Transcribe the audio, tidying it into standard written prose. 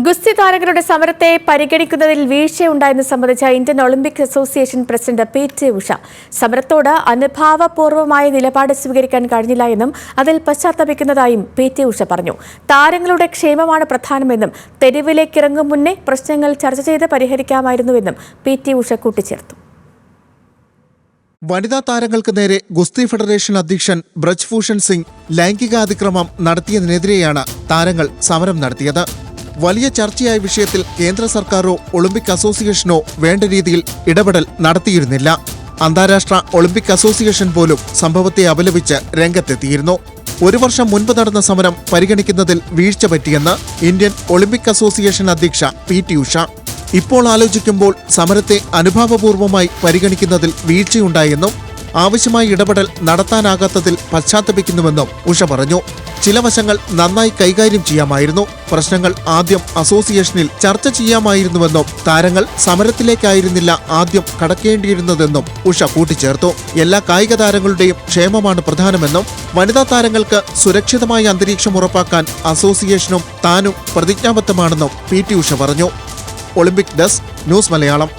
ഗുസ്തി താരങ്ങളുടെ സമരത്തെ പരിഗണിക്കുന്നതിൽ വീഴ്ചയുണ്ടായെന്ന് സംബന്ധിച്ച Indian Olympic association president PT. Usha സമരത്തോട് അനുഭാവപൂർവമായ നിലപാട് സ്വീകരിക്കാൻ കഴിഞ്ഞില്ല എന്നും അതിൽ പശ്ചാത്തപിക്കുന്നതായും പി.ടി. ഉഷ പറഞ്ഞു. താരങ്ങളുടെ ക്ഷേമമാണ് പ്രധാനമെന്നും തെരുവിലേക്കിറങ്ങും മുന്നേ പ്രശ്നങ്ങൾ ചർച്ച ചെയ്ത് പരിഹരിക്കാമായിരുന്നുവെന്നും പി.ടി. ഉഷ കൂട്ടിച്ചേർത്തു. വനിതാ താരങ്ങൾക്ക് നേരെ ഗുസ്തി ഫെഡറേഷൻ അധ്യക്ഷൻ ബ്രജ്ഭൂഷൺ സിംഗ് ലൈംഗികാതിക്രമം നടത്തിയതിനെതിരെയാണ് താരങ്ങൾ സമരം നടത്തിയത്. വലിയ ചർച്ചയായ വിഷയത്തിൽ കേന്ദ്ര സർക്കാരോ ഒളിമ്പിക് അസോസിയേഷനോ വേണ്ട രീതിയിൽ ഇടപെടൽ നടത്തിയിരുന്നില്ല. അന്താരാഷ്ട്ര ഒളിമ്പിക് അസോസിയേഷൻ പോലും സംഭവത്തെ അപലപിച്ച് രംഗത്തെത്തിയിരുന്നു. ഒരു വർഷം മുൻപ് നടന്ന സമരം പരിഗണിക്കുന്നതിൽ വീഴ്ച പറ്റിയെന്ന് ഇന്ത്യൻ ഒളിമ്പിക് അസോസിയേഷൻ അധ്യക്ഷ പി.ടി. ഉഷ. ഇപ്പോൾ ആലോചിക്കുമ്പോൾ സമരത്തെ അനുഭാവപൂർവമായി പരിഗണിക്കുന്നതിൽ വീഴ്ചയുണ്ടായെന്നും ആവശ്യമായ ഇടപെടൽ നടത്താനാകാത്തതിൽ പശ്ചാത്തപിക്കുന്നുവെന്നും ഉഷ പറഞ്ഞു. ചില വശങ്ങൾ നന്നായി കൈകാര്യം ചെയ്യാമായിരുന്നു. പ്രശ്നങ്ങൾ ആദ്യം അസോസിയേഷനിൽ ചർച്ച ചെയ്യാമായിരുന്നുവെന്നും താരങ്ങൾ സമരത്തിലേക്കായിരുന്നില്ല ആദ്യം കടക്കേണ്ടിയിരുന്നതെന്നും ഉഷ കൂട്ടിച്ചേർത്തു. എല്ലാ കായിക താരങ്ങളുടെയും ക്ഷേമമാണ് പ്രധാനമെന്നും വനിതാ താരങ്ങൾക്ക് സുരക്ഷിതമായ അന്തരീക്ഷം ഉറപ്പാക്കാൻ അസോസിയേഷനും താനും പ്രതിജ്ഞാബദ്ധമാണെന്നും പി.ടി. ഉഷ പറഞ്ഞു. Olympic desk, news Malayalam.